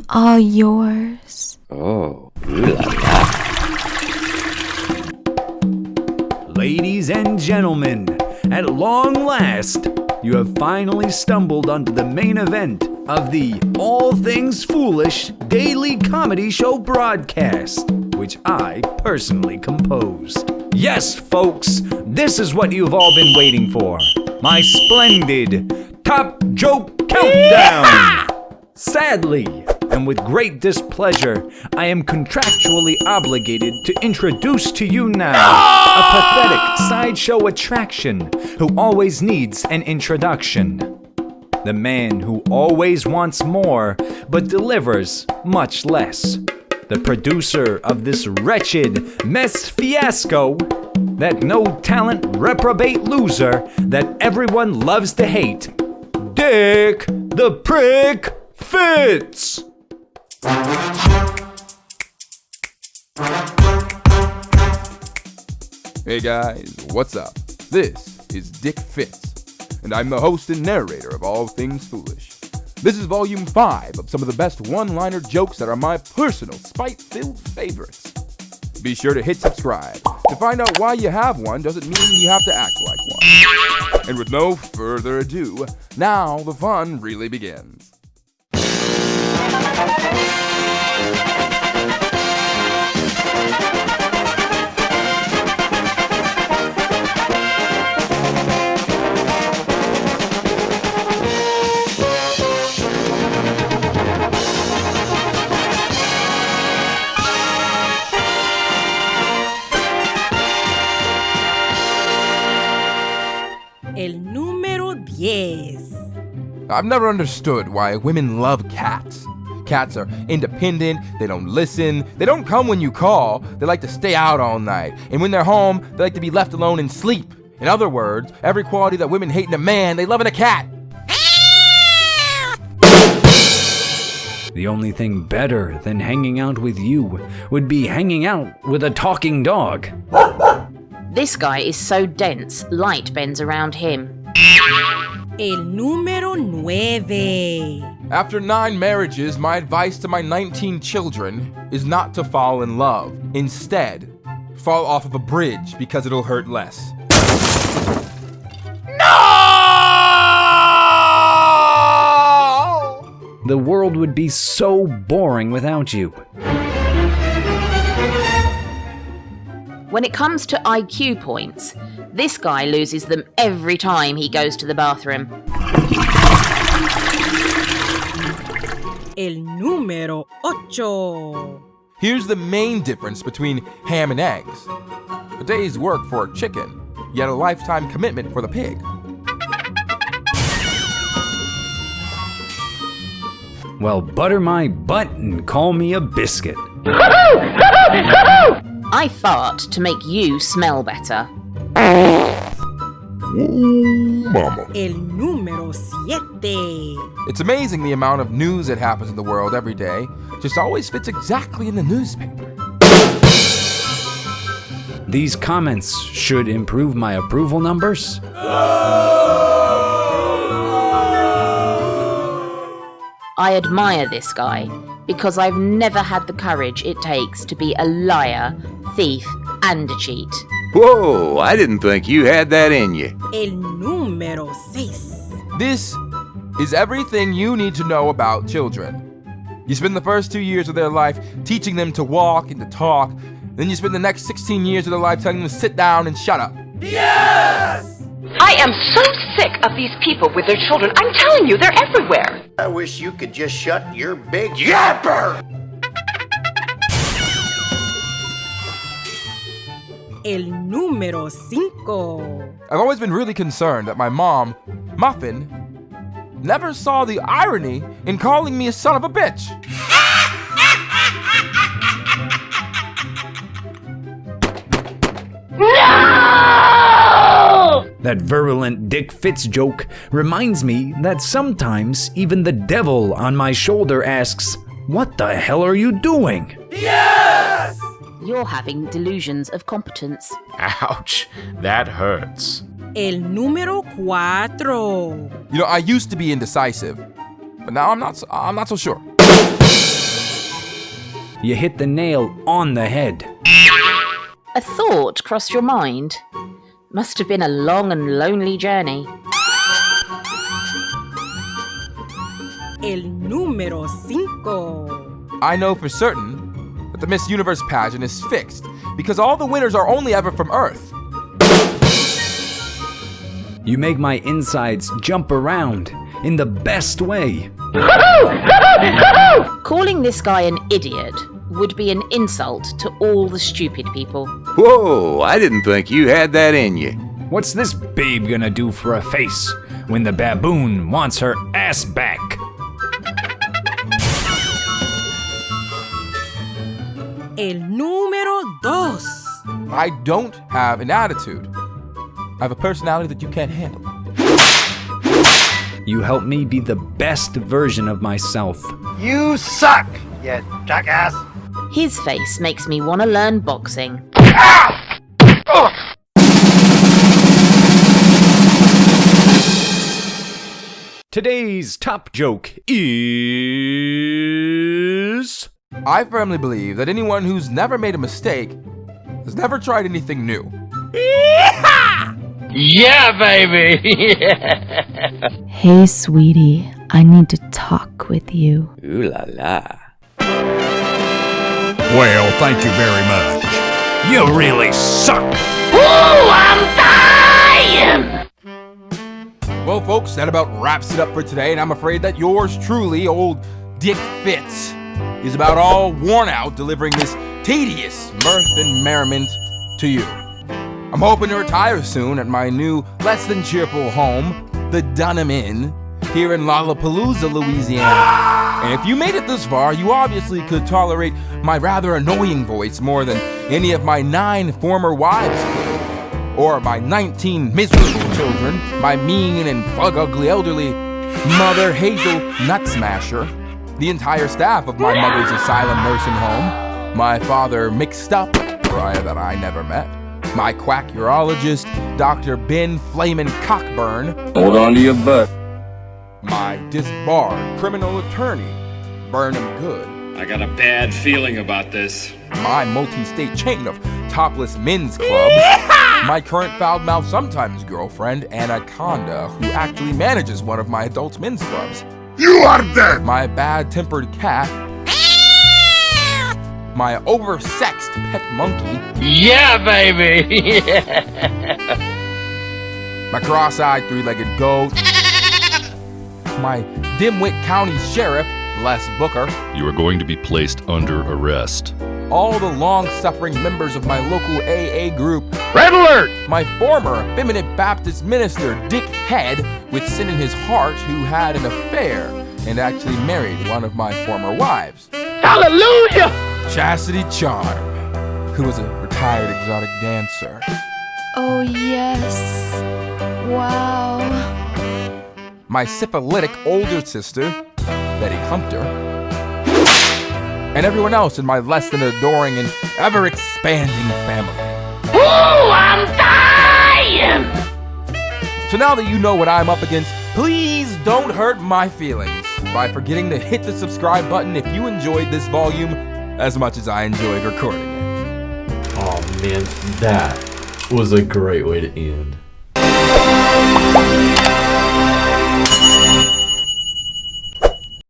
all yours. Oh, ooh la la. Ladies and gentlemen, at long last, you have finally stumbled onto the main event of the All Things Foolish daily comedy show broadcast, which I personally composed. Yes, folks, this is what you've all been waiting for. My splendid Top Joke Countdown! Sadly, and with great displeasure, I am contractually obligated to introduce to you now a pathetic sideshow attraction who always needs an introduction. The man who always wants more, but delivers much less. The producer of this wretched mess fiasco, that no talent reprobate loser that everyone loves to hate, Dick the Prick Fitz! Hey guys, what's up? This is Dick Fitz, and I'm the host and narrator of All Things Foolish. This is volume 5 of some of the best one-liner jokes that are my personal spite-filled favorites. Be sure to hit subscribe. To find out why you have one doesn't mean you have to act like one. And with no further ado, now the fun really begins. El número 10. I've never understood why women love cats. Cats are independent, they don't listen, they don't come when you call, they like to stay out all night, and when they're home, they like to be left alone and sleep. In other words, every quality that women hate in a man, they love in a cat. The only thing better than hanging out with you would be hanging out with a talking dog. This guy is so dense, light bends around him. El número 9. After 9 marriages, my advice to my 19 children is not to fall in love. Instead, fall off of a bridge because it'll hurt less. The world would be so boring without you. When it comes to IQ points, this guy loses them every time he goes to the bathroom. El número 8. Here's the main difference between ham and eggs. A day's work for a chicken, yet a lifetime commitment for the pig. Well, butter my butt and call me a biscuit. I fart to make you smell better. Mama. El número 7. It's amazing the amount of news that happens in the world every day just always fits exactly in the newspaper. These comments should improve my approval numbers. I admire this guy because I've never had the courage it takes to be a liar, thief, and a cheat. Whoa, I didn't think you had that in you. El número 6. This is everything you need to know about children. You spend the first 2 years of their life teaching them to walk and to talk, then you spend the next 16 years of their life telling them to sit down and shut up. Yes! I am so sick of these people with their children. I'm telling you, they're everywhere. I wish you could just shut your big yapper! El número 5. I've always been really concerned that my mom, Muffin, never saw the irony in calling me a son of a bitch. That virulent Dick Fitz joke reminds me that sometimes even the devil on my shoulder asks, "What the hell are you doing?" Yes! You're having delusions of competence. Ouch, that hurts. El número 4. You know, I used to be indecisive, but now I'm not so sure. You hit the nail on the head. A thought crossed your mind? Must have been a long and lonely journey. El número 5. I know for certain that the Miss Universe pageant is fixed because all the winners are only ever from Earth. You make my insides jump around in the best way. Calling this guy an idiot would be an insult to all the stupid people. Whoa, I didn't think you had that in you. What's this babe gonna do for a face when the baboon wants her ass back? El número 2. I don't have an attitude. I have a personality that you can't handle. You help me be the best version of myself. You suck, you jackass. His face makes me want to learn boxing. Today's top joke is... I firmly believe that anyone who's never made a mistake has never tried anything new. Yeah, baby. Hey, sweetie, I need to talk with you. Ooh la la. Well, thank you very much. You really suck. Ooh, I'm dying. Well, folks, that about wraps it up for today, and I'm afraid that yours truly, old Dick Fitz, is about all worn out delivering this tedious mirth and merriment to you. I'm hoping to retire soon at my new, less than cheerful home, the Dunham Inn, here in Lollapalooza, Louisiana. And if you made it this far, you obviously could tolerate my rather annoying voice more than any of my 9 former wives could. Or my 19 miserable children, my mean and plug-ugly elderly mother Hazel Nutsmasher, the entire staff of my mother's asylum nursing home, my father mixed up, Mariah that I never met, my quack urologist, Dr. Ben Flamin' Cockburn. Hold on to your butt. My disbarred criminal attorney, Burnham Good. I got a bad feeling about this. My multi-state chain of topless men's clubs. My current foul-mouthed sometimes girlfriend, Anaconda, who actually manages one of my adult men's clubs. You are dead. My bad-tempered cat. My oversexed pet monkey. Yeah, baby. My cross-eyed three-legged goat. My dimwit county sheriff, Les Booker. You are going to be placed under arrest. All the long-suffering members of my local AA group. Red alert. My former effeminate Baptist minister, Dick Head, with sin in his heart, who had an affair and actually married one of my former wives. Hallelujah. Chastity Charm, who was a retired exotic dancer. Oh, yes. Wow. My syphilitic older sister, Betty Hunter, and everyone else in my less than adoring and ever-expanding family. Ooh, I'm dying. So now that you know what I'm up against, please don't hurt my feelings by forgetting to hit the subscribe button if you enjoyed this volume as much as I enjoyed recording it. Oh man, that was a great way to end.